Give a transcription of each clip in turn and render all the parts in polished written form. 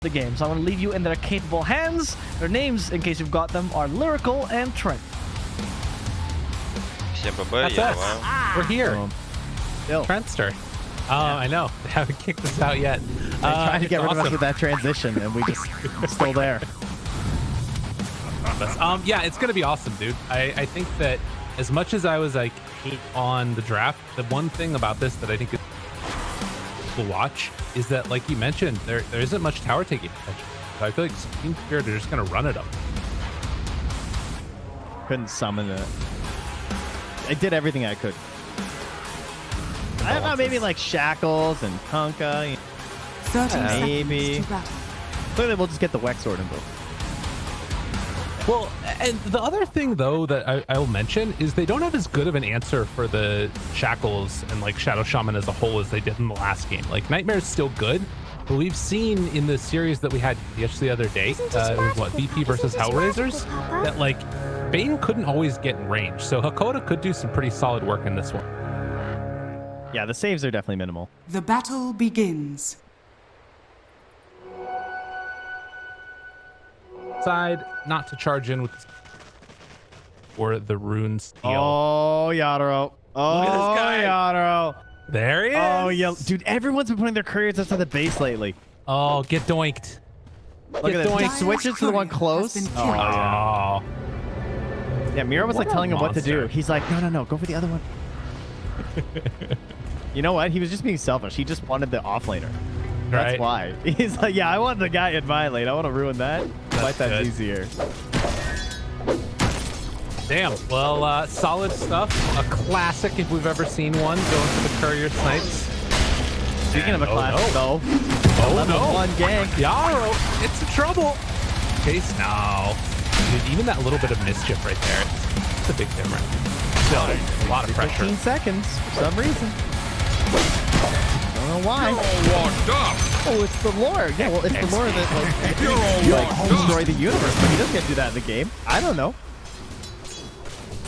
the game. So I want to leave you in their capable hands. Their names, in case you've got them, are Lyrical and Trent. That's us. We're here. Trentster. Oh, yeah. I know. They haven't kicked us out yet. Trying to get rid of us with that transition, and we just still there. Yeah, it's gonna be awesome, dude. I think that as much as I was like hate on the draft, the one thing about this that I think is to watch is that, like you mentioned, there isn't much tower taking potential. So I feel like TSpirit are just gonna run it up. Couldn't summon it. I did everything I could. I don't know, maybe like Shackles and Kunkka. 30 maybe. Clearly, we'll just get the Wex Sword invoke. Well, and the other thing though that I'll mention is they don't have as good of an answer for the Shackles and like Shadow Shaman as a whole as they did in the last game. Like Nightmare is still good, but we've seen in the series that we had just the other day, it was what, VP versus Hellraisers, that like Bane couldn't always get in range. So Hakoda could do some pretty solid work in this one. Yeah, the saves are definitely minimal. The battle begins. Side, not to charge in with or the rune steal. Oh, Yatoro. Oh, look at this guy. Yatoro. There he is. Oh, yeah. Dude, everyone's been putting their couriers outside the base lately. Oh, get doinked. Look at this. He switches to the one close. Oh, yeah. Yeah, Mira was like telling him what to do. He's like, no, go for the other one. You know what? He was just being selfish. He just wanted the offlaner. That's why. He's like, yeah, I want the guy in my lane. I want to ruin that. Fight that easier. Damn. Well, solid stuff. A classic if we've ever seen one. Going for the courier snipes. Speaking of a classic, though. Oh, no. One gank. Yaro, it's in trouble. Chase, no. Dude, even that little bit of mischief right there. It's a big difference. Still, a lot of pressure. 15 seconds for some reson. I don't know why. You're all locked up. Oh, it's the lore. Yeah, well, it's the lore that like destroy the universe, but he doesn't get to do that in the game. I don't know.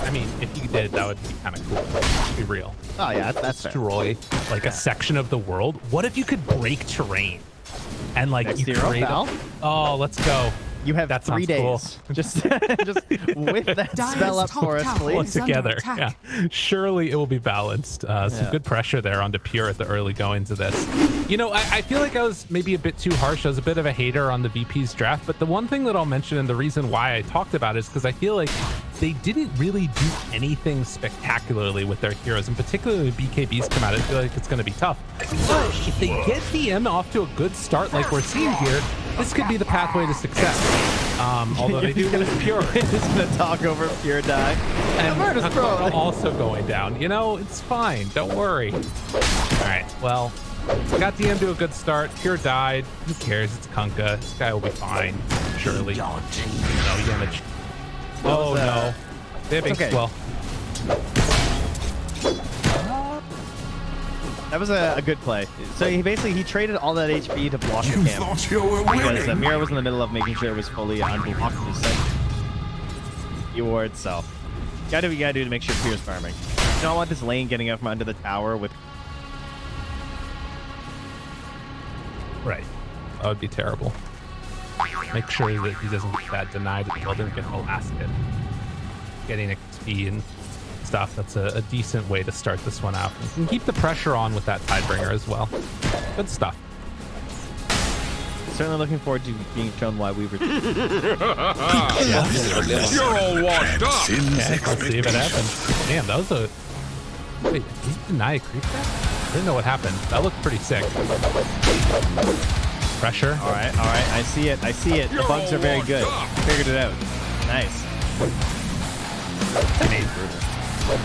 I mean, if you did, that would be kind of cool. Let's be real. Oh yeah, that's destroy like a section of the world. What if you could break terrain and like you create Oh, let's go. You have 3 days. Cool. Just whip that spell up for us, please. All together. Yeah. Surely it will be balanced. Some good pressure there onto Pure at the early goings of this. You know, I feel like I was maybe a bit too harsh. I was a bit of a hater on the VP's draft, but the one thing that I'll mention and the reason why I talked about it is because I feel like they didn't really do anything spectacularly with their heroes, and particularly when BKBs come out, I feel like it's going to be tough. But if they get DM off to a good start like we're seeing here, this could be the pathway to success. Although they do lose Pure. He's going to talk over Pure die. And also going down. You know, it's fine. Don't worry. All right, well, got DM to a good start. Pure died. Who cares? It's Kunkka. This guy will be fine, surely. No damage. Oh, no. They have well. That was a good play. So he traded all that HP to block the camp. Because Mira was in the middle of making sure it was fully unblocked. You ward, so gotta do what you gotta do to make sure Pure's farming. You don't want this lane getting up from under the tower with. Right. That would be terrible. Make sure that he doesn't get that denied as well, doesn't get blasted. Getting XP and stuff, that's a decent way to start this one out. You can keep the pressure on with that Tidebringer as well. Good stuff. Certainly looking forward to being shown why we were. You're all washed up. Okay, let's see if it happens. Damn, that was a... Wait, did he deny a creep there? I didn't know what happened. That looked pretty sick. Pressure. All right. I see it. The bugs are very good. Figured it out. Nice.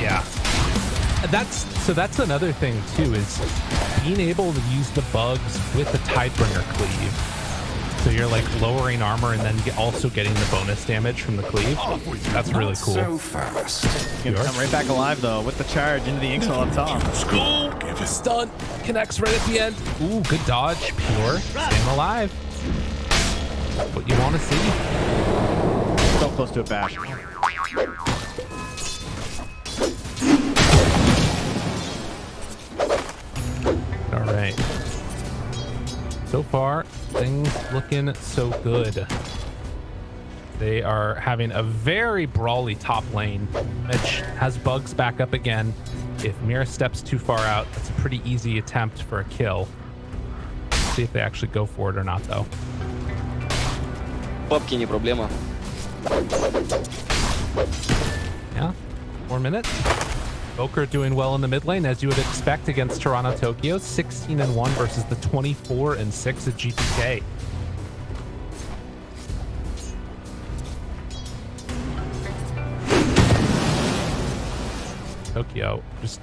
Yeah. That's another thing too, is being able to use the bugs with the Tidebringer cleave. So you're like lowering armor and then also getting the bonus damage from the cleave. That's really cool. So fast. He's gonna come right back alive though with the charge into the Inkswell up top. Stun connects right at the end. Ooh, good dodge. Pure staying alive. What you want to see. So close to a bash. All right. So far, things looking so good. They are having a very brawly top lane. Mitch has bugs back up again. If Mira steps too far out, that's a pretty easy attempt for a kill. Let's see if they actually go for it or not, though. Бабки не проблема. Yeah, 4 minutes. Invoker doing well in the mid lane, as you would expect against Toronto Tokyo. 16-1 versus the 24-6 at GPK. Tokyo just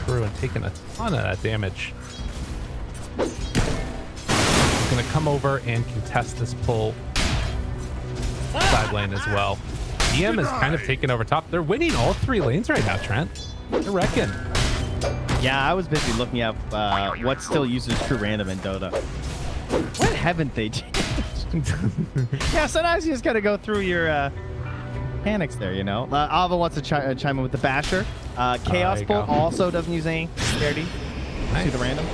through and taking a ton of that damage. He's gonna come over and contest this pull side lane as well. DM is kind of taking over top. They're winning all 3 lanes right now, Trent. I reckon. Yeah, I was busy looking at what still uses true random in Dota. What haven't they changed? Yeah, sometimes you just gotta go through your mechanics there, you know. Ava wants to chime in with the basher. Chaos Bolt also doesn't use any charity. Nice. See the random.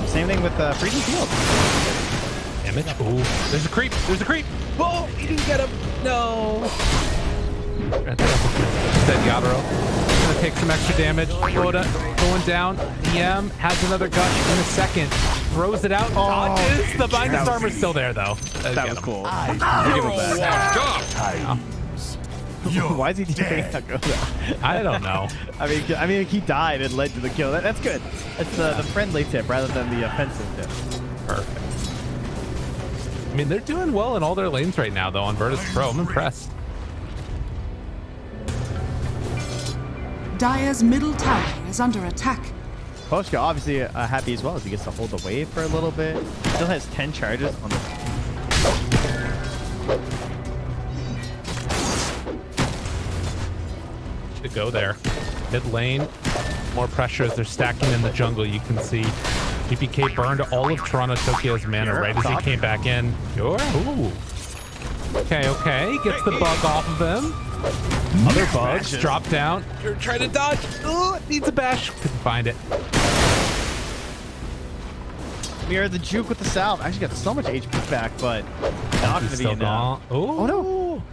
Same thing with Freezing Field. Damage. Ooh, there's a creep. There's a creep. Oh, he didn't get him. No. Said Yatoro. Gonna take some extra damage. Yoda going down. DM has another gush in a second. Throws it out. Dodges. The Binding Armor's still there, though. That was cool. You're all washed up. Why is he doing that? I don't know. I mean, he died and led to the kill. That's good. That's the friendly tip rather than the offensive tip. Perfect. I mean, they're doing well in all their lanes right now, though, on Virtus Pro. I'm impressed. Dire's middle tower is under attack. Poshka obviously happy as well as he gets to hold the wave for a little bit. Still has 10 charges on the... To go there. Mid lane, more pressure as they're stacking in the jungle. You can see GPK burned all of Toronto Tokyo's mana right as he came back in. Sure. Ooh. Okay, okay. Gets the bug off of him. Other bugs drop down. You're trying to dodge. Ooh, it needs a bash. Couldn't find it. Mirror the juke with the salve. Actually got so much HP back, but not gonna be enough. Oh no.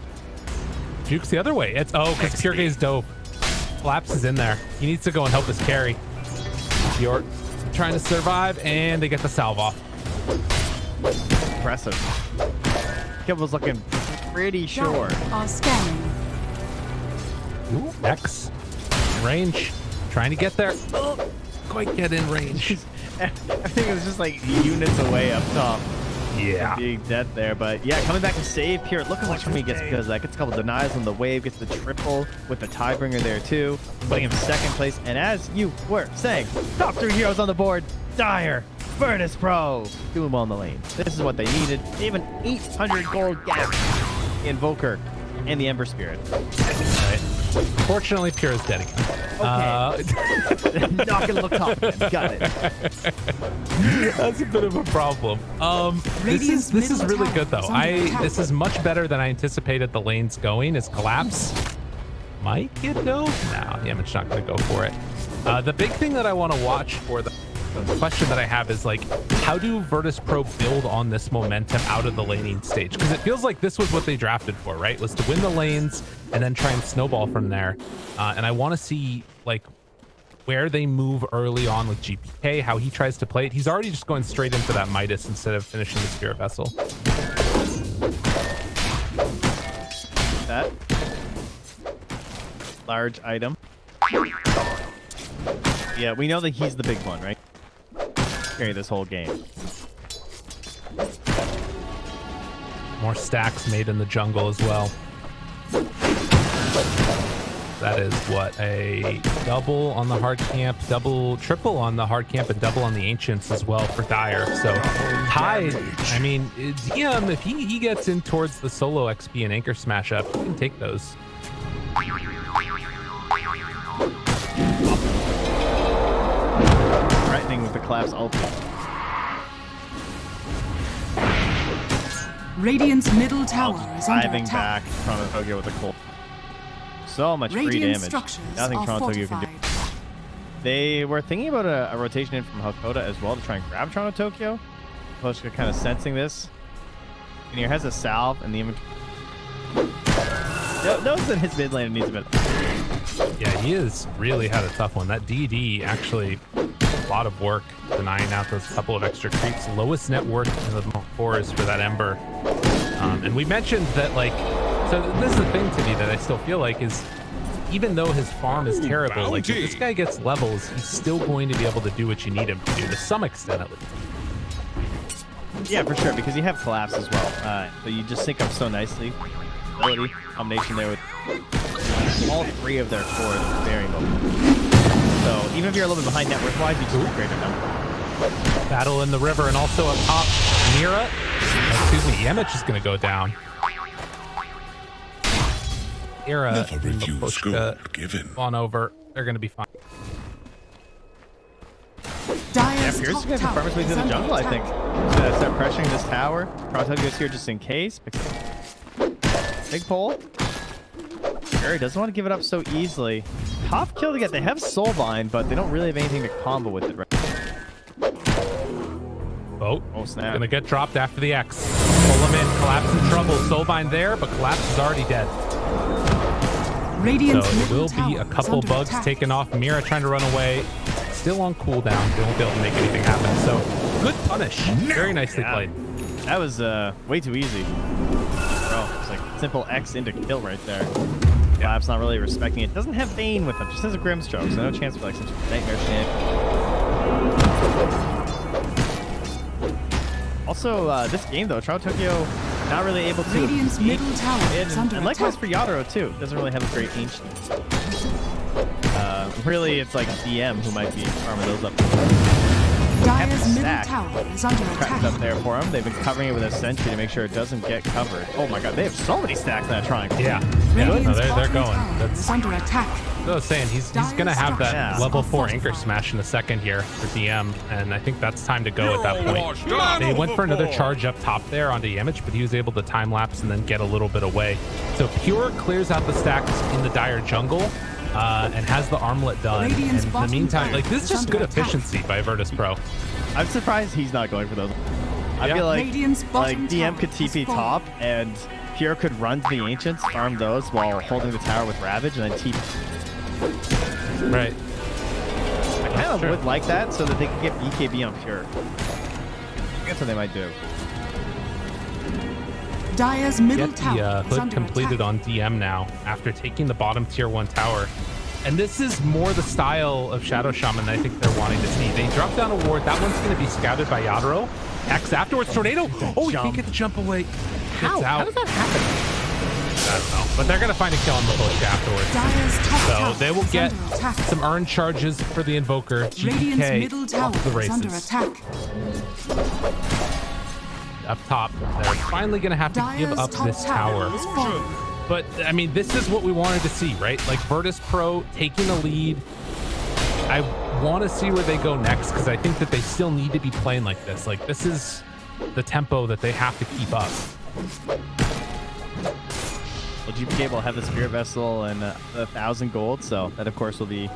Juke's the other way. It's because Pure Gaze dope. Flaps is in there. He needs to go and help his carry. York trying to survive, and they get the salve off. Impressive. Kib was looking pretty sure. Are scanning. Ooh, X. Range. Trying to get there. Oh, quite get in range. Everything was just like units away up top. Yeah. Being dead there, but yeah, coming back to save Pure. Look how much money he gets because that gets a couple denies on the wave, gets the triple with the Tidebringer there too, putting him second place. And as you were saying, top 3 heroes on the board: Dire, Virtus Pro, doing well in the lane. This is what they needed. They have an 800 gold gap. Invoker and the Ember Spirit. Right. Fortunately, Pure is dead again. Okay. Not gonna look top again. Got it. That's a bit of a problem. This is really good though. This is much better than I anticipated the lanes going. Is Collapse might get no? No, Damage not gonna go for it. The big thing that I want to watch for the question that I have is like, how do Virtus Pro build on this momentum out of the laning stage? Because it feels like this was what they drafted for, right? Was to win the lanes and then try and snowball from there. And I want to see like where they move early on with GPK, how he tries to play it. He's already just going straight into that Midas instead of finishing the Spirit Vessel. That large item. Yeah, we know that he's the big one, right? Carry this whole game. More stacks made in the jungle as well. That is what, a double on the hard camp, triple on the hard camp, and double on the ancients as well for Dire. So Tide, I mean, DM, if he gets in towards the solo XP and anchor smash up, he can take those. Threatening with the collapse ulti. Radiant's middle tower is under Driving attack. back Toronto Tokyo with a cold. So much free Radiant damage. structures Nothing are Toronto Tokyo can do. fortified. They were thinking about a rotation in from Hakoda as well to try and grab Toronto Tokyo. Poshka kind of sensing this. And here has a salve, and the inventory. Knows that his mid lane needs a bit. Yeah, he has really had a tough one. That DD actually a lot of work denying out those couple of extra creeps. Lowest net worth in the forest for that Ember. And we mentioned that, like, so this is the thing to me that I still feel like is, even though his farm is terrible, like if this guy gets levels, he's still going to be able to do what you need him to do, to some extent at least. Yeah, for sure, because you have collapse as well. So you just sync up so nicely. Ability combination there with all three of their cores very mobile. So even if you're a little bit behind net worth wise, you just do a greater number. Battle in the river, and also up top, Mira. Excuse me, Yemich is going to go down. Mira and Pushka on over. They're going to be fine. Yeah, Pierce is going to confirm his way to the jungle, I think. He's going to start pressuring this tower. Crosshair goes here just in case. Big pull. Fury doesn't want to give it up so easily. Tough kill to get. They have Soulbind, but they don't really have anything to combo with it right now. Oh, snap. Gonna get dropped after the X. Pull him in, Collapse in trouble. Soulbind there, but Collapse is already dead. Radiant's So there will middle be a tower couple is under bugs attack. taken off. Mira trying to run away. Still on cooldown. They won't be able to make anything happen. So good punish. Very nicely played. That was way too easy. Bro, it's like simple X into kill right there. Collapse not really respecting it. Doesn't have Bane with him. Just has a Grimstroke, so no chance for like some nightmare shit. Also, this game though, Toronto Tokyo not really able to. Radiant's middle tower is under and likewise attack. for Yatoro too. Doesn't really have a great ancient. Really, it's like DM who might be farming those up. Dire's middle stack. tower is under Trapped up attack. there for him. They've been covering it with a sentry to make sure it doesn't get covered. Oh my god, they have so many stacks in that triangle. Yeah. Radiant's No, they're bottom going. tower That's is under attack. what I was saying. He's gonna have that Yeah. level 4 anchor smash in a second here for DM, and I think that's time to go at that point. They went for another charge up top there onto Yemich, but he was able to time lapse and then get a little bit away. So Pure clears out the stacks in the Dire jungle. And has the armlet done. And Radiant's in the bottom meantime, tower like, this is is just under good attack. efficiency by Virtus Pro. I'm surprised he's not going for those. I Yeah. feel like Radiant's bottom DM tower could has TP fallen. top and Pure could run to the Ancients, farm those while holding the tower with Ravage, and then TP. Right. I kind of true. would like that so that they could get BKB on Pure. That's what they might do. Dire's middle Get tower the is hood under completed attack. on DM now after taking the bottom tier 1 tower. And this is more the style of Shadow Shaman I think they're wanting to see. They drop down a ward. That one's going to be scouted by Yatoro. X afterwards, Tornado. Oh, he can't get the jump away. Gets out. How does that happen? I don't know. But they're going to find a kill on the push afterwards. Dire's top So tower they will is get under attack. some earned charges for the Invoker. Radiant's GPK middle tower off the is under races. attack. Up top, they're finally going to have to give Dire's up top this tower. is falling. But, I mean, this is what we wanted to see, right? Like, Virtus Pro taking a lead. I want to see where they go next, because I think that they still need to be playing like this. Like, this is the tempo that they have to keep up. Well, GPK will have the Spirit Vessel and 1,000 gold, so that, of course, will be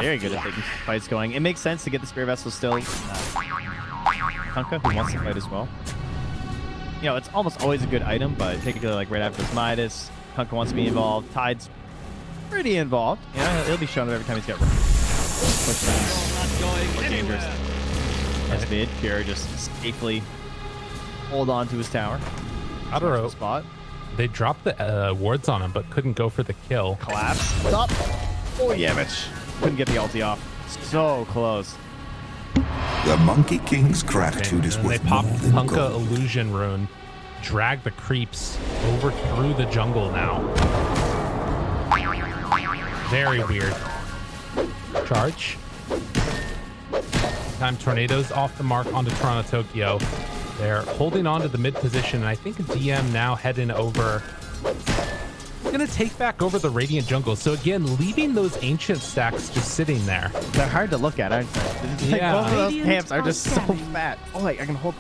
very good if they can keep fights going. It makes sense to get the Spirit Vessel still. Kunkka, who wants to fight as well. You know, it's almost always a good item, but particularly like right after this Midas, Kunkka wants to be involved. Tide's pretty involved. You know, he'll be showing up every time he's got more dangerous. As mid, Pure just safely hold on to his tower. Yatoro, Spot. they dropped the wards on him, but couldn't go for the kill. Collapse. Up. Oh, yeah, Mitch. Couldn't get the ulti off. So close. The Monkey King's gratitude is And they worth popped more than Kunkka gold. Illusion Rune, drag the creeps over through the jungle now. Very weird. Charge. Time Tornadoes off the mark onto Toronto Tokyo. They're holding on to the mid position, and I think DM now heading over. Gonna take back over the Radiant jungle. So again, leaving those ancient stacks just sitting there. They're hard to look at, aren't they? It's like Yeah. both of those Radiant camps are just so outstanding. fat. Oh, like, I can hold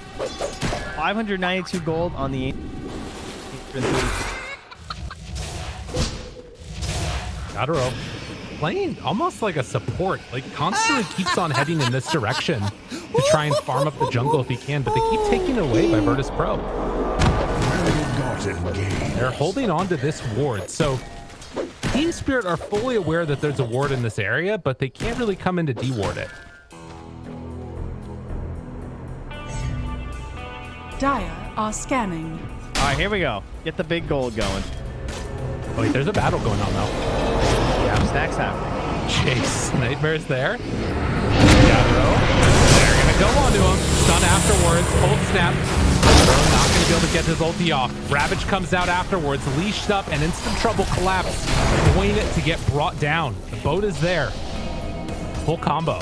592 gold on the Yatoro playing almost like a support, like constantly keeps on heading in this direction. to try and farm up the jungle if he can, but they keep taking it away by Virtus Pro. They're holding on to this ward. So TSpirit are fully aware that there's a ward in this area, but they can't really come in to deward it. Dire are scanning. All right, here we go. Get the big gold going. Oh, wait, there's a battle going on though. Yeah, stacks happening. Chase Nightmare's there. Yatoro. They're gonna go onto him. Stun afterwards. Cold snap. Yatoro not gonna be able to get his ulti off. Ravage comes out afterwards, leashed up, and instant trouble collapse. Going it to get brought down. The boat is there. Full combo.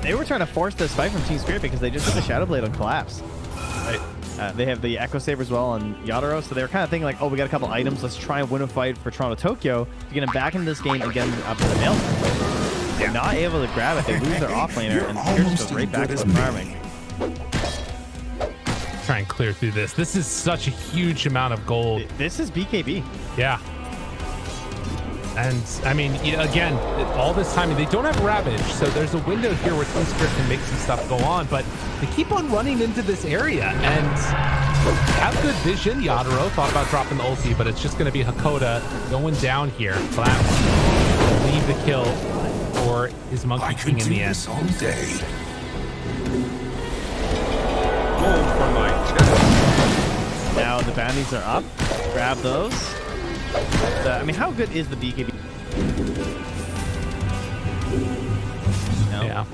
They were trying to force this fight from TSpirit because they just did the Shadow Blade on collapse. Right. They have the Echo Saber as well on Yatoro, so they were kind of thinking like, oh, we got a couple items. Let's try and win a fight for Toronto Tokyo to get him back into this game and get him up to the mail. They're not able to grab it. They lose their offlaner, and Pierce goes right back to the farming. Try and clear through this. This is such a huge amount of gold. This is BKB. Yeah. And I mean, again, all this time, they don't have Ravage, so there's a window here where TSpirit can make some stuff go on, but they keep on running into this area and have good vision. Yatoro thought about dropping the ulti, but it's just going to be Hakoda going down here. Collapse. Leave the kill for his Monkey King in the end. All day. Gold for my chest. Now the bounties are up. Grab those. I mean, how good is the BKB? No. Yeah.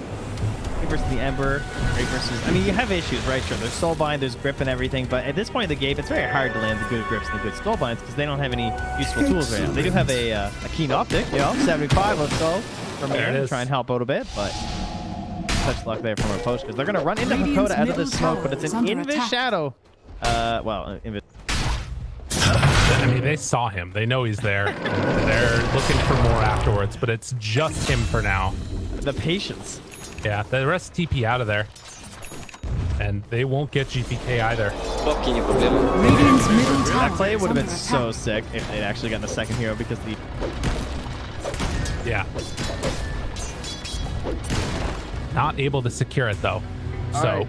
Versus the Ember, Great versus. I mean, you have issues, right? Sure, there's Soulbind, there's grip and everything, but at this point in the game, it's very hard to land the good grips and the good Soulbinds because they don't have any useful tools right now. They do have a keen optic, 75. Let's go from There here it to is. try and help out a bit, but such luck there from our post because they're gonna run into Radiant's Hakoda out of the middle smoke, but tower it's is an under Invis attack. Shadow. Well, Invis. I mean, they saw him. They know he's there. They're looking for more afterwards, but it's just him for now. The patience. Yeah, the rest TP out of there. And they won't get GPK either. Radiant's middle That tower play is would have been under so attack. sick if they'd actually gotten a second hero because the Not able to secure it though. All So, right.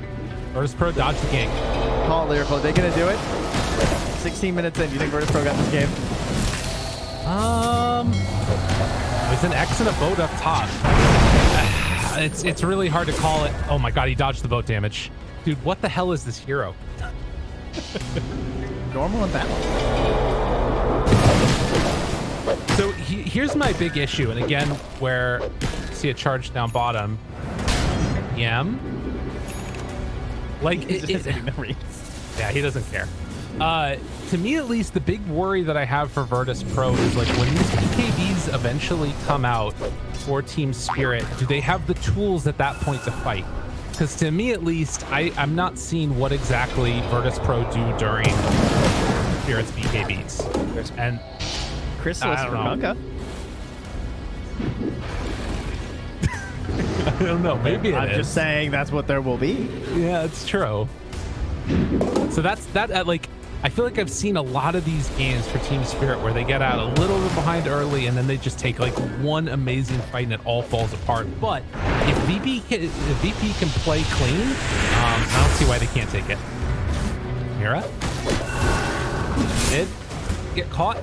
Virtus Pro dodge the gank. call Lyrical. Are they gonna do it? 16 minutes in. Do you think Virtus Pro got this game? There's an X and a boat up top. It's really hard to call it. Oh my god, he dodged the boat damage. Dude, what the hell is this hero? Normal and battle. So here's my big issue, and again, where you see a charge down bottom. Yam. Like, He's just hitting the reads. yeah, he doesn't care. To me, at least, the big worry that I have for Virtus Pro is like when these PKBs eventually come out for TSpirit, do they have the tools at that point to fight? Because to me, at least, I'm not seeing what exactly Virtus Pro do during Spirit's BKBs. And Crystals I for don't Kunkka. I don't know, maybe it I'm is. just saying that's what there will be. Yeah, it's true. So that's that. Like, I feel like I've seen a lot of these games for TSpirit where they get out a little bit behind early and then they just take like one amazing fight and it all falls apart. But if VP can play clean, I don't see why they can't take it. Mira did get caught.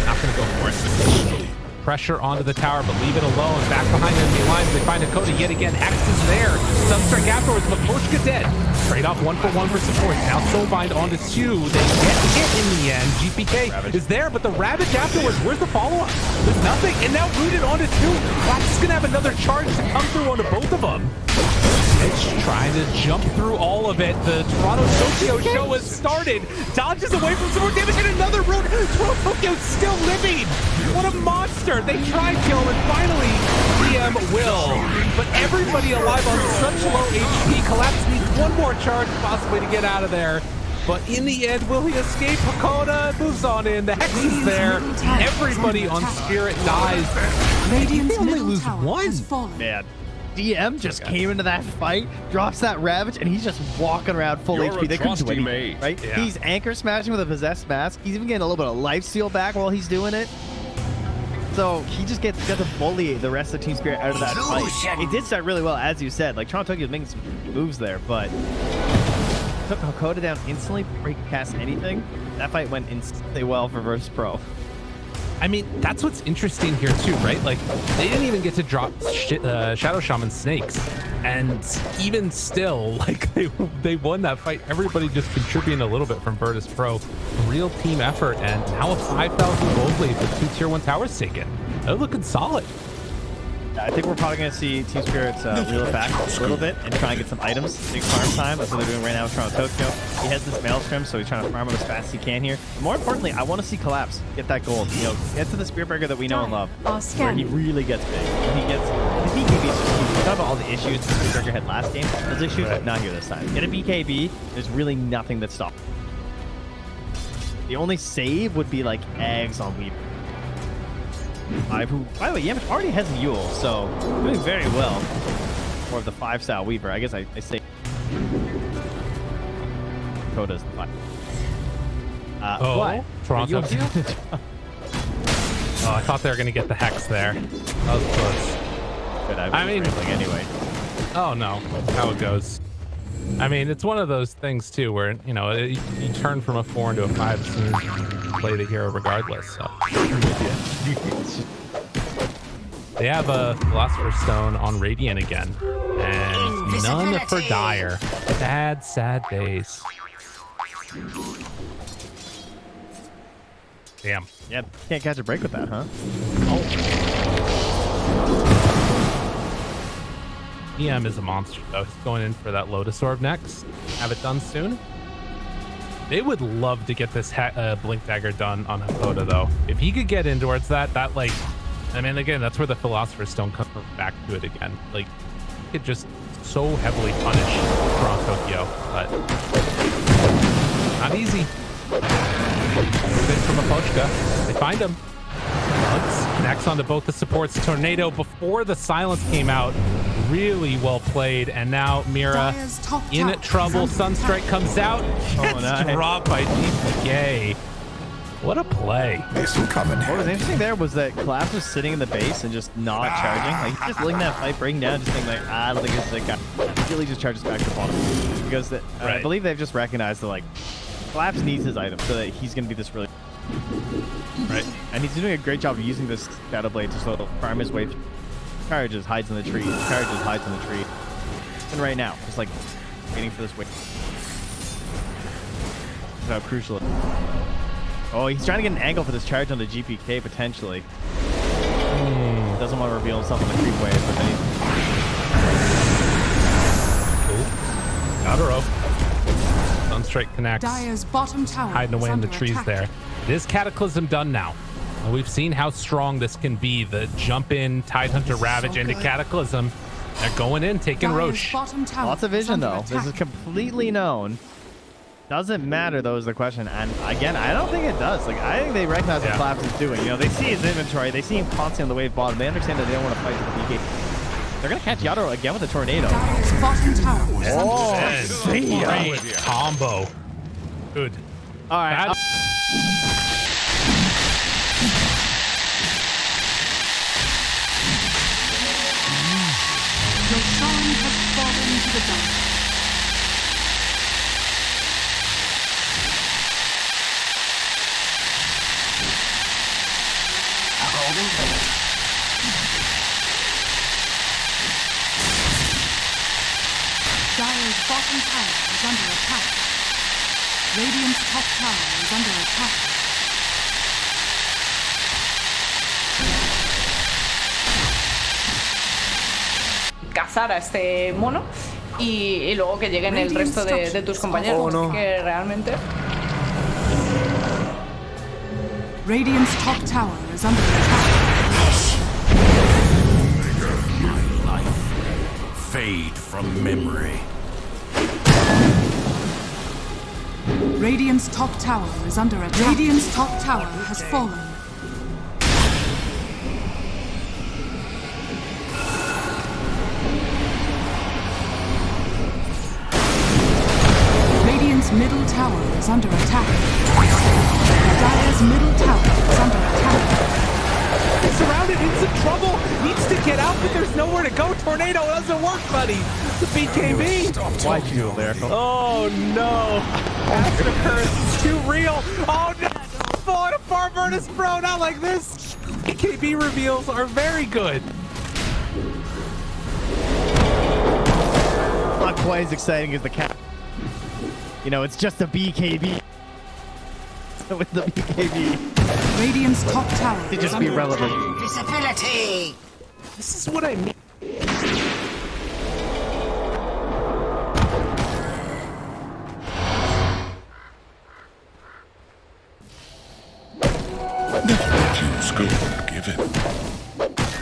Not gonna go for it. Pressure onto the tower, but leave it alone. Back behind enemy lines, they find Hakoda yet again. Hex is there. Sunstrike afterwards, but Pushka dead. Trade off 1-for-1 for support. Now Soulbind onto 2. They get hit in the end. GPK is there, but the Ravage afterwards. Where's the follow-up? There's nothing. And now rooted onto 2. Wax is gonna have another charge to come through onto both of them. It's trying to jump through all of it. The Toronto Tokyo show has started. Dodges away from some more damage and another route. Toronto Tokyo's still living. What a monster. They tried kill him and finally DM will. But everybody alive on such low HP. Collapse needs one more charge possibly to get out of there. But in the end, will he escape? Hakoda moves on in. The Hex is there. Everybody on Spirit dies. Radiant's They only middle lose tower one. has fallen. Man, DM just came into that fight, drops that Ravage, and he's just walking around full You're HP. They a couldn't do trusty anything, mate. right? Yeah. He's anchor smashing with a possessed mask. He's even getting a little bit of life steal back while he's doing it. So he just got to bully the rest of TSpirit out of that fight. He did start really well, as you said. Like, Toronto Tokyo was making some moves there, but took Hakoda down instantly before he could cast anything. That fight went instantly well for Versus Pro. I mean, that's what's interesting here too, right? Like, they didn't even get to drop Shadow Shaman snakes, and even still, like, they won that fight. Everybody just contributing a little bit from Virtus Pro. Real team effort, and now a 5,000 gold lead with 2 tier 1 towers taken. They're looking solid. I think we're probably going to see TSpirit reel it back a little bit and try and get some items. Big farm time. That's what they're doing right now with Toronto Tokyo. He has this Maelstrom, so he's trying to farm it as fast as he can here. More importantly, I want to see Collapse get that gold. You know, get to the Spirit Breaker that we know and love, where he really gets big. When he gets his BKB is just huge. Talk about all the issues the Spirit Breaker had last game. Those issues are not here this time. Get a BKB, there's really nothing that stops. The only save would be like eggs on Weaver. Who, by the way, Yamich already has a Yule, so doing very well. More of the 5-style Weaver. I guess I say Koda's the 5. What? Toronto. Oh, I thought they were going to get the Hex there. That was close. But I mean, anyway. Oh no, that's how it goes. I mean, it's one of those things too, where you turn from a 4 into a 5 as soon as you play the hero, regardless. So they have a Philosopher's Stone on Radiant again, and none for Dire. Sad days. Damn. Yeah, can't catch a break with that, huh? EM is a monster, though. He's going in for that Lotus Orb next. Have it done soon. They would love to get this Blink Dagger done on Hakoda, though. If he could get in towards that, like, I mean, again, that's where the Philosopher's Stone comes back to it again. Like, he could just so heavily punish Toronto Tokyo, but not easy. Bit from Apochka. They find him. Connects onto both the supports. Tornado before the silence came out. Really well played. And now Mira in trouble. Sunstrike comes out. Gets dropped by DPK. What a play. What was interesting there was that Collapse was sitting in the base and just not charging. Like, he's just looking at that fight, breaking down, just thinking like, I don't think this is a guy. Really just charges back to the bottom. Because I believe they've just recognized that, like, Collapse needs his item so that he's going to be this really... Right. And he's doing a great job of using this Shadow Blade to sort of farm his way through. Charges, hides in the tree. Charges, hides in the tree. And right now, just like waiting for this wave. That's how crucial it is. Oh, he's trying to get an angle for this charge on the GPK, potentially. Doesn't want to reveal himself on the creep wave, but then he's... Yatoro. Sunstrike connects. Dire's bottom tower hiding away in the trees attack. there. It is Cataclysm done now. And we've seen how strong this can be. The jump in, Tidehunter Ravage into Cataclysm. They're going in, taking Roche. Lots of vision, though. This is completely known. Doesn't matter, though, is the question. And again, I don't think it does. Like, I think they recognize what Collapse is doing. You know, they see his inventory. They see him constantly on the wave bottom. They understand that they don't want to fight with the PK. They're going to catch Yatoro again with a tornado. Dire's bottom tower Great combo. Good. All right. Your song has fallen to the dust. Dire's bottom tower is under attack. Radiant's top tower is under attack. Cazar a este mono y luego que lleguen el resto de tus compañeros, que realmente... Radiant's top tower is under attack. My life fade from memory. Radiant's top tower is under attack. Radiant's top tower has fallen. Radiant's middle tower is under attack. Dire's middle tower is under attack. surrounded, in some trouble, needs to get out, but there's nowhere to go. Tornado doesn't work, buddy. The BKB. Why'd you do it, Lyrical? Oh no. Astro Curse is too real. Oh no. Falling apart, Virtus Pro, not like this. BKB reveals are very good. Not quite as exciting as the cat. You know, it's just a BKB. With the BKB. Radiant's top tower To is just be under relevant. Visibility. This is what I mean. Choose good, give it.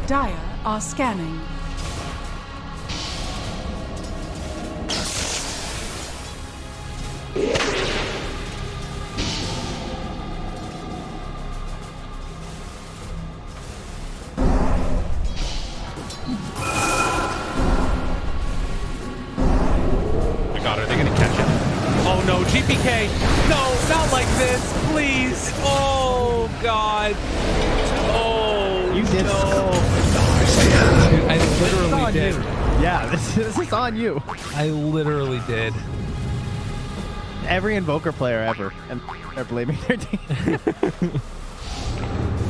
Dire are scanning. My God, are they gonna catch him? Oh no, GPK! No, not like this, please! Oh God! Oh, You did. no! I literally did. Yeah, this is on you. I literally did. Every Invoker player ever, and they're blaming their team.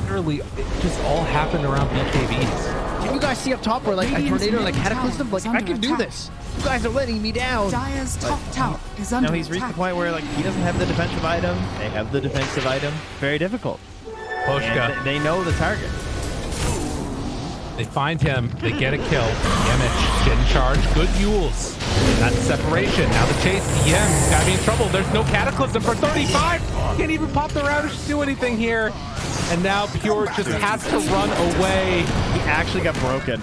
Literally, it just all happened around BKBs. Can you guys see up top where like a Radiant's tornado like middle cataclysm? tower Like is I under can do attack. this. You guys are letting me down. Dire's top tower is under No, he's reached the attack. point where like he doesn't have the defensive item. They have the defensive item. Very difficult. Poshka. And they know the target. They find him. They get a kill. Yemich getting charged. Good Yules. That's separation. Now the chase. Yem's got to be in trouble. There's no Cataclysm for 35. Can't even pop the Ravage to do anything here. And now Pure just has to run away. He actually got broken.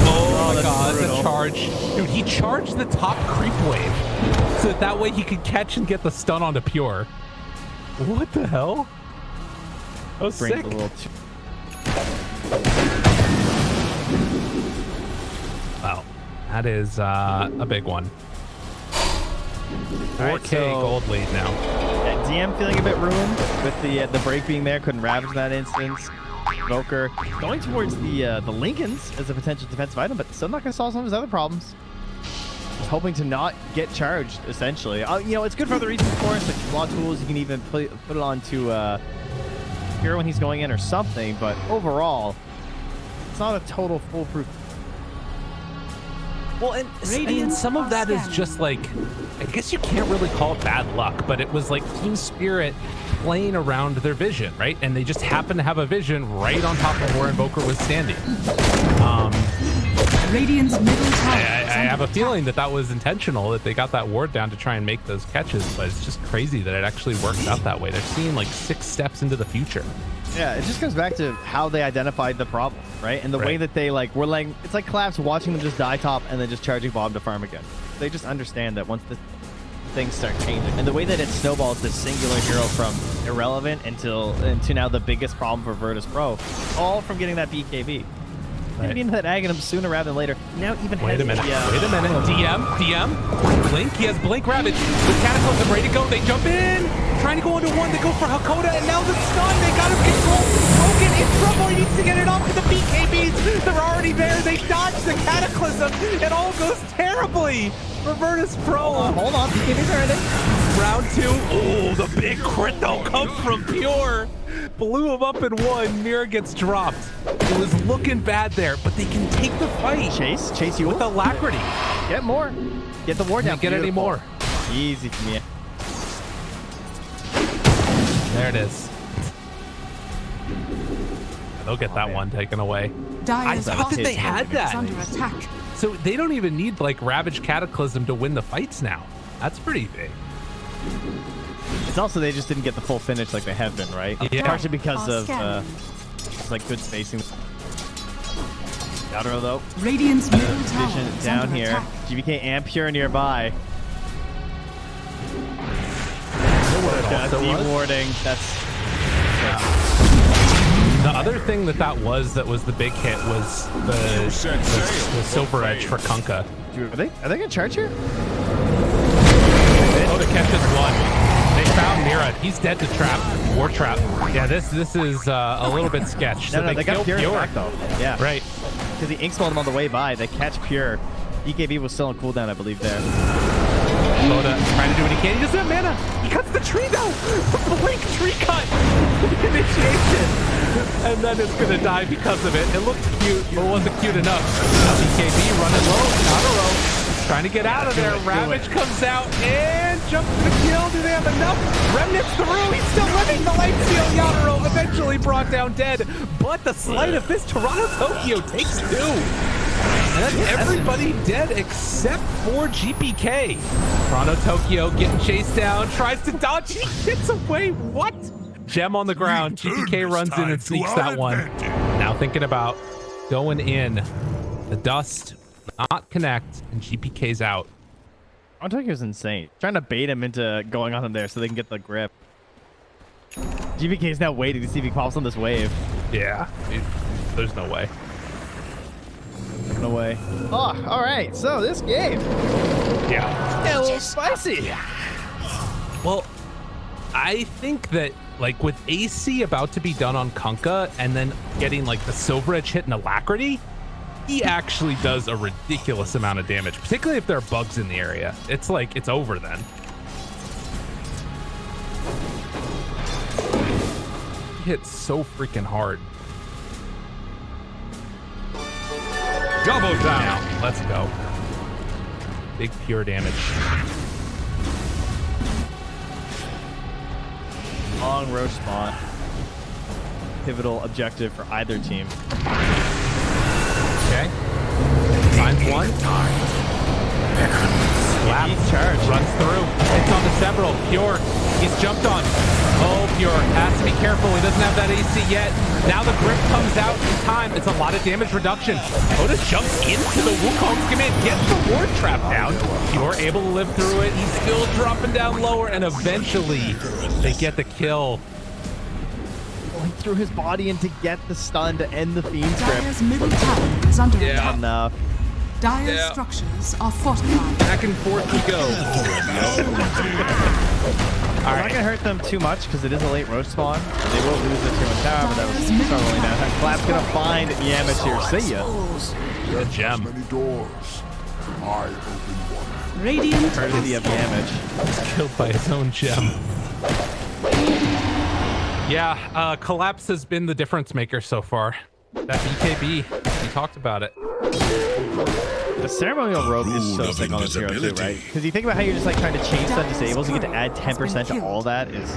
Oh my that's God, brutal. the charge. Dude, he charged the top creep wave. So that way he could catch and get the stun onto Pure. What the hell? That was Brings sick. a little too. Wow. That is a big one. 4K right, so- gold lead now. DM feeling a bit ruined with the break being there. Couldn't ravage in that instance. Invoker going towards the Lincolns as a potential defensive item, but still not going to solve some of his other problems. Just hoping to not get charged, essentially. You know, it's good for other reasons, of course. Like law tools, you can even put it on to Hero when he's going in or something. But overall, it's not a total foolproof. Well, and some of that is just like, I guess you can't really call it bad luck, but it was like TSpirit playing around their vision, right? And they just happened to have a vision right on top of where Invoker was standing. Radiant's middle tower I is have under a feeling that that was intentional, that they got that ward down to try and make those catches, but it's just crazy that it actually worked out that way. They're seeing like 6 steps into the future. Yeah, it just comes back to how they identified the problem, right? And the way Right. that they like were like, it's like Collapse watching them just die top and then just charging bomb to farm again. They just understand that once the things start changing, and the way that it snowballs this singular hero from irrelevant into now the biggest problem for Virtus Pro, all from getting that BKB. Maybe into that Aghanim sooner rather than later. Now even Wait a has minute. the, Wait a minute. DM. Blink. He has Blink Ravage. With Cataclysm ready to go. They jump in. Trying to go into one. They go for Hakoda. And now the stun. They got him controlled. Broken in trouble. He needs to get it off to the BKBs. They're already there. They dodge the Cataclysm. It all goes terribly for Virtus Pro. hold on, BKBs are ready. Round 2. Oh, the big crit though comes from Pure. Blew him up in one. Mira gets dropped. It was looking bad there, but they can take the fight. Chase you With alacrity. Get more. Get the ward down. Can't get any Beautiful. more. Easy for me. There it is. They'll get that one taken away. I thought that they had that. Under attack. So they don't even need like Ravage Cataclysm to win the fights now. That's pretty big. It's also they just didn't get the full finish like they have been, right? Yeah. Partially because of it's like good spacing. Yatoro though. Radiant's middle tower Vision is down under here. attack. GBK and Pure nearby. Warding. That's the other thing that was the big hit was the Silver Edge for Kunkka. Are they gonna charge here? Oh, the catch is one. They found Mira. He's dead to trap. War trap. Yeah, this is a little bit sketch. No, they got killed Pure back though. Yeah. Right. Because he ink spelled him on the way by. They catch Pure. EKB was still on cooldown, I believe, there. Oda trying to do what he can. He doesn't have mana. He cuts the tree though. The blink tree cut. Initiation. And then it's gonna die because of it. It looked cute, but it wasn't cute enough. EKB running low. Yatoro trying to get out of there. Ravage comes out and jumps to the kill. Do they have enough? Remnants through. He's still living. The light seal. Yatoro eventually brought down dead. But the sleight of fist, Toronto Tokyo takes two. And that's everybody dead except for GPK. Toronto Tokyo getting chased down, tries to dodge, he gets away. What? Gem on the ground. GPK runs in and sneaks that one. Now thinking about going in. The dust not connect, and GPK's out. Toronto Tokyo's insane. Trying to bait him into going on him there so they can get the grip. GPK is now waiting to see if he pops on this wave. Yeah, there's no way. No way. Oh, all right. So this game. Yeah. A little spicy. Well, I think that like with AC about to be done on Kunkka and then getting like the Silver Edge hit and Alacrity, he actually does a ridiculous amount of damage, particularly if there are bugs in the area. It's like, it's over then. He hits so freaking hard. Double down. Now, let's go. Big pure damage. Long row spot. Pivotal objective for either team. Okay. Finds one. Slap. Charge. Runs through. Hits on the several. Pure. He's jumped on. Oh, Pure. Has to be careful. He doesn't have that AC yet. Now the grip comes out in time. It's a lot of damage reduction. Oda jumps into the Wukong's command. Gets the ward trap down. Pure able to live through it. He's still dropping down lower. And eventually they get the kill. He threw his body in to get the stun to end the Fiend's grip. Dire's middle tower is under attack. Enough. Dire's structures are fortified. Back and forth we go. All right. It's not going to hurt them too much because it is a late roast spawn. They will lose the tier 1 tower, but that was not really now. Clap's going to find Yamich here. See ya. Good gem. Many doors. I open one. Radiant Courtesy of Yamich. Killed by his own gem. Yeah, Collapse has been the difference maker so far. That BKB, we talked about it. The ceremonial rope is so sick on this hero too, right? Because you think about how you're just like trying to change stun disables, you get to add 10% to all that is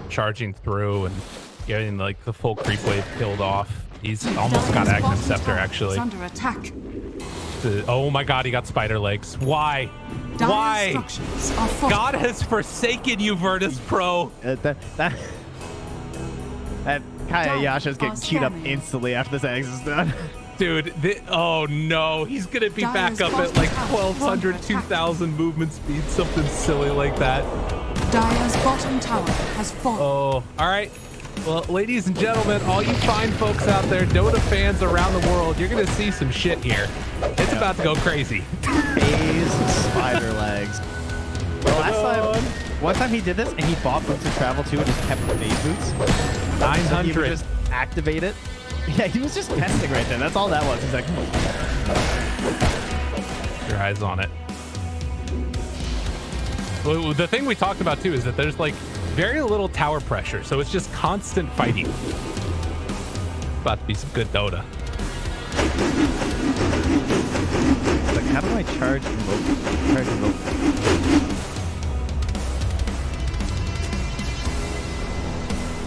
Charging through and getting like the full creep wave killed off. He's almost got Active Scepter actually. Under attack. Oh my god, he got spider legs. Why? Why? God has forsaken you, Virtus Pro. that Kaya Yasha's getting queued up instantly after this X is done. Dude, oh no, he's gonna be back up at like 1200, 2000 movement speed, something silly like that. Dire's bottom tower has fallen. Oh, all right. Well, ladies and gentlemen, all you fine folks out there, Dota fans around the world, you're gonna see some shit here. It's about to go crazy. Phase spider legs. Well, one time he did this and he bought boots to travel to and just kept the phase boots. 900. So he would just activate it. Yeah, he was just pesting right there. That's all that was. He's like, your eyes on it. Well, the thing we talked about too is that there's like very little tower pressure, so it's just constant fighting. About to be some good Dota. Like, how do I charge Invoker?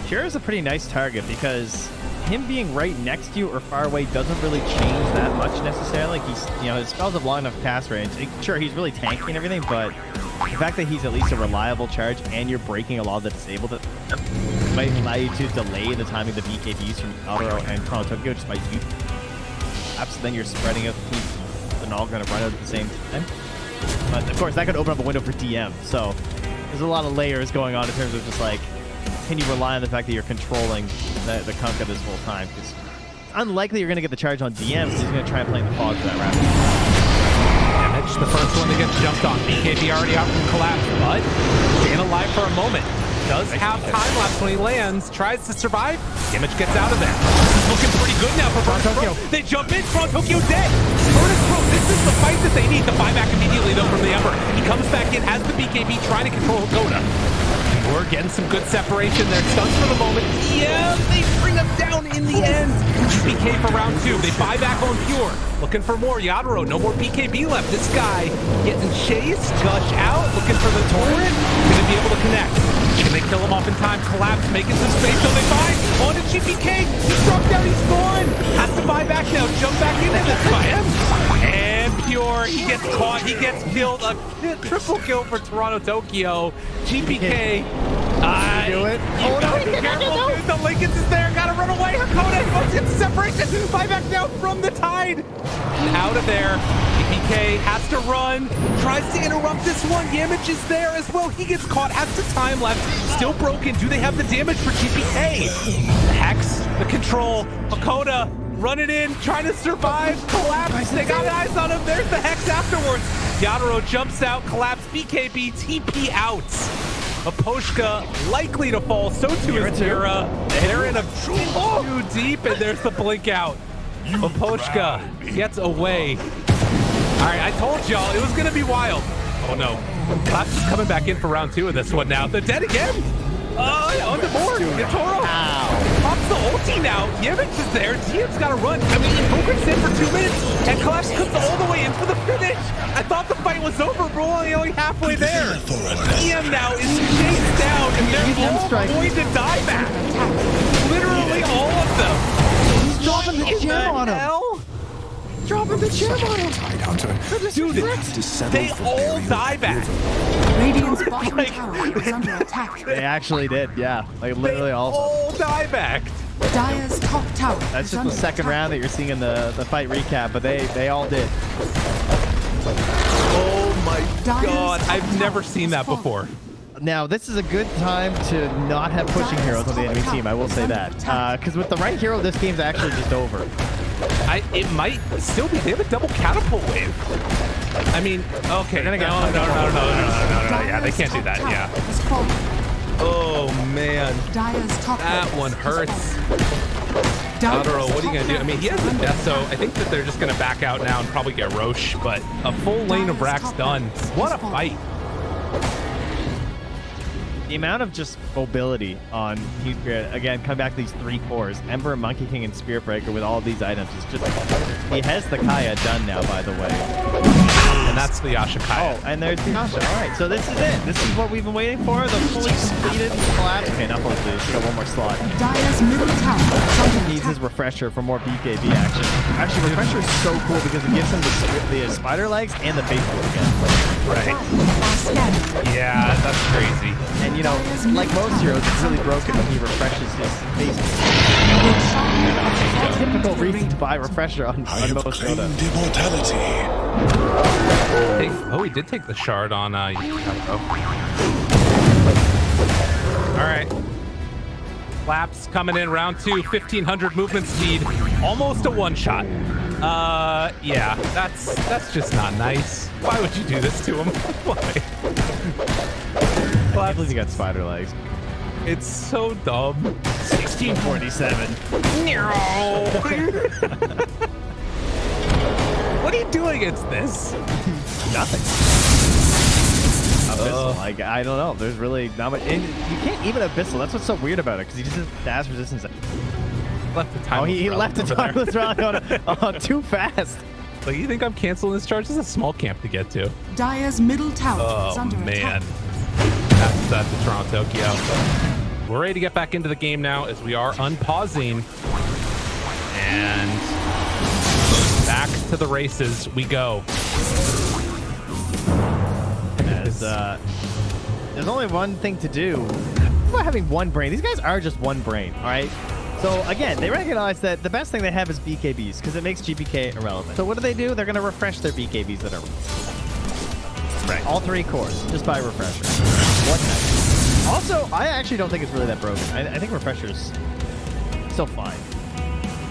Pure is a pretty nice target because him being right next to you or far away doesn't really change that much necessarily. Like he's, you know, his spells have long enough cast range. Sure, he's really tanky and everything, but the fact that he's at least a reliable charge and you're breaking a lot of the disabled might allow you to delay the timing of the BKBs from Yatoro and Chrono Tokyo just by you. Perhaps then you're spreading out the teams. They're all going to run out at the same time. But of course, that could open up a window for DM. So there's a lot of layers going on in terms of just like, can you rely on the fact that you're controlling the Kunkka this whole time? Because it's unlikely you're going to get the charge on DM, so he's going to try and play in the fog for that round. Damage, the first one that gets jumped on. BKB already out from collapse, but staying alive for a moment. Does have time lapse when he lands, tries to survive. Damage gets out of there. This is looking pretty good now for Chrono Tokyo. They jump in, Chrono Tokyo dead. This is the fight that they need to buy back immediately though from the Ember. He comes back in, has the BKB trying to control Hakoda. We're getting some good separation there. Stuns for the moment. Yeah, they bring him down in the end. BK for round 2. They buy back on Pure. Looking for more. Yatoro, no more BKB left. This guy getting chased. Gush out. Looking for the torrent. Gonna be able to connect. Can they kill him off in time? Collapse, making some space. So they buy on to GPK. He's dropped down. He's gone. Has to buy back now. Jump back into this fight. And Pure, he gets caught. He gets killed. A triple kill for Toronto Tokyo. GPK. Do it. Oh no, be careful, dude. The Lincolns is there. Gotta run away. Hakoda wants to get the separation. Buy back now from the Tide. Out of there. GPK has to run. Tries to interrupt this one. Damage is there as well. He gets caught. Has the time left. Still broken. Do they have the damage for GPK? The Hex, the control. Hakoda running in, trying to survive. Collapse. They got eyes on him. There's the Hex afterwards. Yatoro jumps out. Collapse. BKB. TP out. Aposhka likely to fall, so too is Mira. They're in a too deep, and there's the blink out. Aposhka gets away. All right, I told y'all it was gonna be wild. Oh no, Claps is coming back in for round 2 of this one now. They're dead again. On the board, Yatoro pops the ulti now. Yevich is there. DM's got to run. I mean, Invoker's in for 2 minutes, and Collapse comes all the way in for the finish. I thought the fight was over, but we're only halfway there. DM now is chased down, and they're all going to die back. Literally all of them. He's dropping the gem on him. Dropping the gem on him. Tidehunter. Dude, they all die back. Radiant's bottom tower is under attack. They actually did, yeah. Like literally all die back. Dire's top tower. That's just the second round that you're seeing in the fight recap, but they all did. Oh my god, I've never seen that before. Now, this is a good time to not have pushing heroes on the enemy team, I will say that. Because with the right hero, this game's actually just over. It might still be. They have a double catapult wave. I mean, okay. No. Yeah, they can't do that. Yeah. Oh man, that one hurts. Yatoro, what are you gonna do? I mean, he has the death, so I think that they're just gonna back out now and probably get Roche. But a full lane of racks done. What a fight! The amount of just mobility on TSpirit, again, come back to these 3 cores, Ember, Monkey King, and Spirit Breaker with all of these items. It's just, he has the Kaya done now, by the way. And that's the Yasha Kaya. Oh, and there's the Yasha. All right, so this is it. This is what we've been waiting for, the fully completed collapse. Okay, not fully completed. She's got one more slot. Dire's middle tower Needs his refresher for more BKB action. Actually, refresher is so cool because it gives him the spider legs and the faithful again. Right. Yeah, that's crazy. And you know, like most heroes, it's really broken when he refreshes his face. It's a typical reason to buy refresher on most Dota. Oh, he did take the shard on Yatoro. All right. Claps coming in round 2, 1500 movement speed, almost a one-shot. Yeah, that's just not nice. Why would you do this to him? Why? I believe he got spider legs. It's so dumb. 1647. No. What are you doing against this? Nothing. Abyssal, like, I don't know. There's really not much. And you can't even Abyssal. That's what's so weird about it, because he just has dash resistance. Left the time. Oh, he left the timeless rally on too fast. Like, you think I'm canceling this charge? This is a small camp to get to. Dire's middle tower is under man. attack. That's the Toronto Tokyo. We're ready to get back into the game now as we are unpausing. And back to the races we go. There's only one thing to do. About having one brain. These guys are just one brain, all right? So again, they recognize that the best thing they have is BKBs because it makes GPK irrelevant. So what do? They're going to refresh their BKBs that are right. All 3 cores just by refresher. What night? Also, I actually don't think it's really that broken. I think refresher's still fine.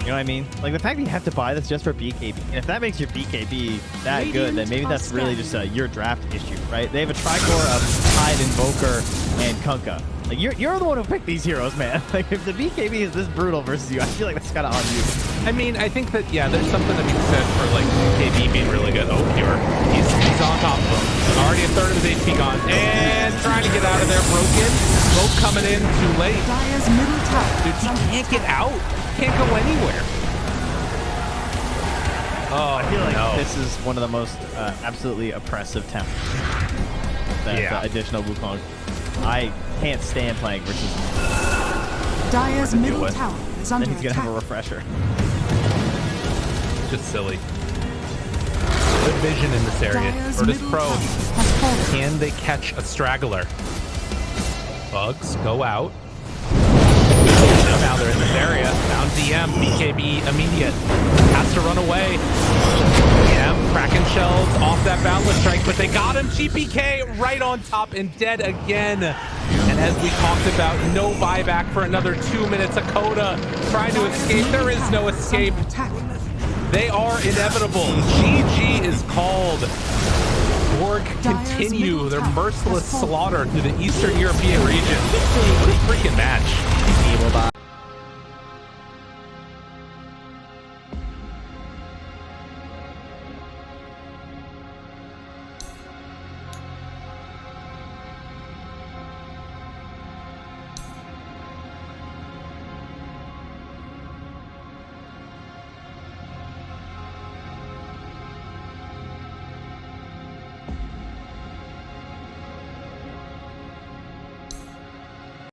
You know what I mean? Like the fact that you have to buy this just for BKB, and if that makes your BKB that good, then maybe that's really just your draft issue, right? They have a tricore of Tide, Invoker, and Kunkka. Like you're the one who picked these heroes, man. Like if the BKB is this brutal versus you, I feel like that's kind of on you. I mean, I think that there's something to be said for like BKB being really good. Oh, Pure, he's on top of him. Already a third of his HP gone, and trying to get out of there. Broken. Both coming in too late. Dire's middle tower. Dude, he can't get out. Can't go anywhere. Oh, I feel like this is one of the most absolutely oppressive talents. That additional Wukong. I can't stand playing versus Dire's middle tower is under then he's gonna attack. have a refresher. Just silly. Good vision in this area. Dire's Virtus middle Pro. tower has fallen. Can they catch a straggler? Bugs go out. Now they're in this area. Down DM. BKB immediate. Has to run away. DM cracking shells off that Boundless Strike, but they got him. GPK right on top and dead again. And as we talked about, no buyback for another 2 minutes. Akota trying to escape. There is no escape. They are inevitable. GG is called. Borg continue their merciless slaughter through the Eastern European region. What a freaking match.